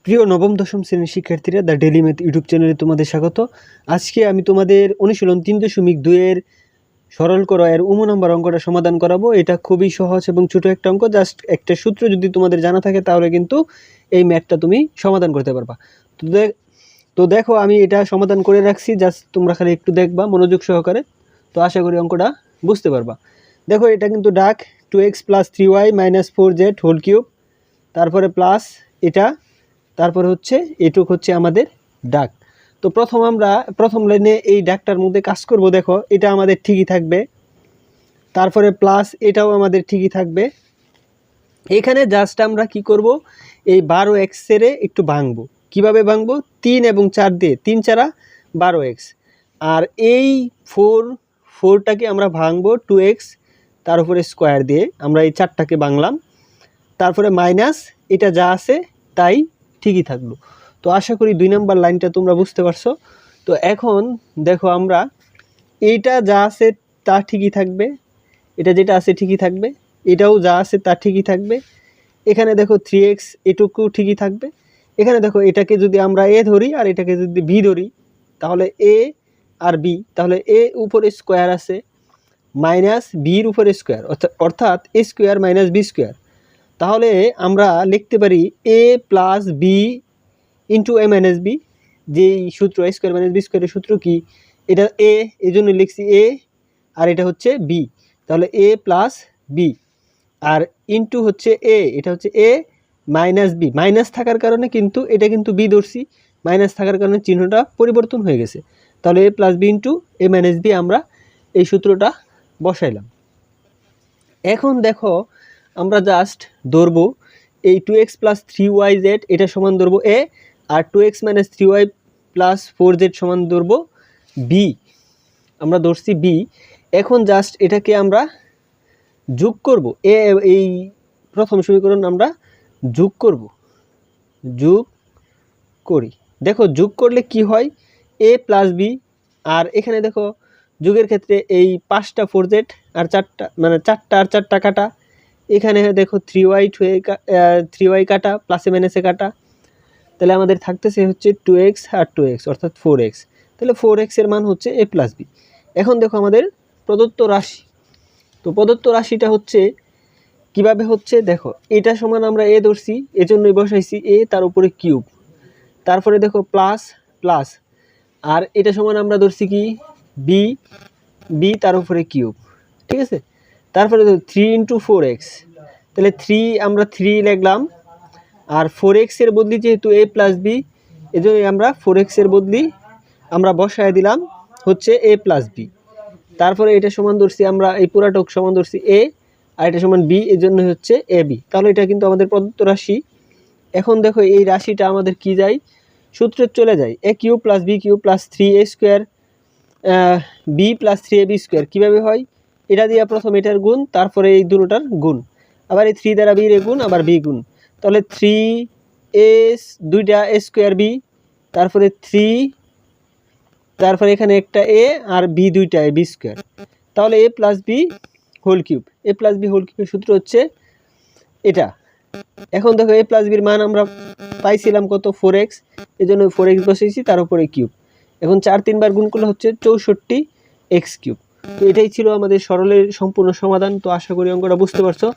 প্রিয় নবম দশম শ্রেণীর শিক্ষার্থীরা দ্য ডেলি ম্যাথ ইউটিউব চ্যানেলে তোমাদের স্বাগত। আজকে আমি তোমাদের অনুশীলন 3.2 সরল করো এর নম্বর অঙ্কটা সমাধান করাবো। এটা খুবই সহজ এবং ছোট একটা অঙ্ক। জাস্ট একটা সূত্র যদি তোমাদের জানা থাকে তাহলে কিন্তু এই ম্যাথটা তুমি সমাধান করতে পারবা। তো দেখো আমি এটা সমাধান করে রাখছি, জাস্ট তোমরা খালি একটু দেখবা মনোযোগ সহকারে, তো আশা করি অঙ্কটা বুঝতে পারবা। দেখো এটা কিন্তু ডাক 2x + 3y - 4z whole cube, তারপরে প্লাস এটা, তারপরে হচ্ছে এটুক হচ্ছে আমাদের ডাক। তো আমরা প্রথম লাইনে এই ডাকটার মধ্যে কাজ করব। দেখো এটা আমাদের ঠিকই থাকবে, তারপরে প্লাস এটাও আমাদের ঠিকই থাকবে। এখানে জাস্ট আমরা কি করব, এই 12x এর একটু ভাঙবো। কিভাবে ভাঙবো? 3 এবং 4 দিয়ে, 3 4 12x। আর এই 4টাকে আমরা ভাঙবো 2x তার উপরে স্কোয়ার দিয়ে, আমরা এই 4টাকে ভাঙলাম, তারপরে মাইনাস এটা যা আছে তাই ঠিকই থাকলো। তো আশা করি 2 নম্বর লাইনটা তোমরা বুঝতে পারছো। তো এখন দেখো আমরা এইটা যা আছে তা ঠিকই থাকবে, এটা যেটা আছে ঠিকই থাকবে, এটাও যা আছে তা ঠিকই থাকবে। এখানে দেখো 3x এটুকু ঠিকই থাকবে। এখানে দেখো এটাকে যদি আমরা a ধরি আর এটাকে যদি b ধরি, তাহলে a আর b, তাহলে a উপরে স্কোয়ার আছে মাইনাস বির উপরে স্কোয়ার, অর্থাৎ a square minus b square. তাহলে আমরা লিখতে পারি a plus b into a minus b, যেই সূত্র a স্কোয়ার মাইনাস বি স্কোয়ারের সূত্র কি, এটা a, এই জন্য লিখছি a, আর এটা হচ্ছে b। তাহলে a প্লাস বি আর ইন্টু হচ্ছে a, এটা হচ্ছে a মাইনাস বি। মাইনাস থাকার কারণে কিন্তু এটা কিন্তু b ধরছি, মাইনাস থাকার কারণে চিহ্নটা পরিবর্তন হয়ে গেছে। তাহলে a plus b into a minus b আমরা এই সূত্রটা বসাইলাম। এখন দেখো আমরা জাস্ট ধরবো এই 2x + 3yz এটা সমান ধরবো a, R 2x - 3y + 4z সমান ধরবো b। আমরা ধরছি b। এখন জাস্ট এটাকে আমরা যোগ করব, এই প্রথম সমীকরণ আমরা যোগ করব, যোগ করি। দেখো যোগ করলে কি হয়, a + b, আর এখানে দেখো যোগের ক্ষেত্রে এই 5টা 4z আর 4টা, মানে 4টা আর 4টা কাটা, এখানে দেখো 3y কাটা, প্লাসে মাইনাসে কাটা, তাহলে আমাদের থাকতেছে হচ্ছে 2x আর 2x অর্থাৎ 4x। তাহলে 4x এর মান হচ্ছে a + b। এখন দেখো আমাদের প্রদত্ত রাশি, তো প্রদত্ত রাশিটা হচ্ছে কিভাবে হচ্ছে, দেখো এটা সমান আমরা a ধরছি, এজন্যই বসাইছি a তার উপরে কিউব, তারপরে দেখো প্লাস প্লাস, আর এটা সমান আমরা ধরছি কি b তার উপরে কিউব, ঠিক আছে। তারপরে 3 × 4x, তাহলে 3 আমরা 3 লিখলাম, আর 4x এর বদলি যেহেতু a + b, এজন্য আমরা 4x এর বদলি আমরা বসায় দিলাম হচ্ছে a + b। তারপরে এটা সমান ধরছি আমরা, এই পুরাটক সমান ধরছি a, আর এটা সমান b, এজন্য হচ্ছে ab। তাহলে এটা কিন্তু আমাদের প্রদত্ত রাশি। এখন দেখো এই রাশিটা আমাদের কি যায়, সূত্রে চলে যায় a³ + b³ + 3a² b + 3ab²। কীভাবে হয়, এটা দিয়ে প্রথম এটার গুণ, তারপরে এই দুটোটার গুণ, আবার এই 3 দ্বারা b এর গুণ, আবার b গুণ। তাহলে 3a, দুইটা a² b, তারপরে 3, তারপরে এখানে একটা a আর b, দুইটা b²। তাহলে a + b whole cube, a + b whole কিউবের সূত্র হচ্ছে এটা। এখন দেখো a + b এর মান আমরা পাইছিলাম কত, 4x, এজন্য 4x বসাইছি, তার উপরে কিউব। এখন 4 3 বার গুণ করলে হচ্ছে 64x³। তো এটাই ছিল আমাদের সরলের সম্পূর্ণ সমাধান। তো আশা করি অঙ্কটা বুঝতে পারছো।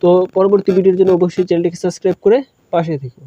তো পরবর্তী ভিডিওর জন্য অবশ্যই চ্যানেলটিকে সাবস্ক্রাইব করে পাশে থেকো।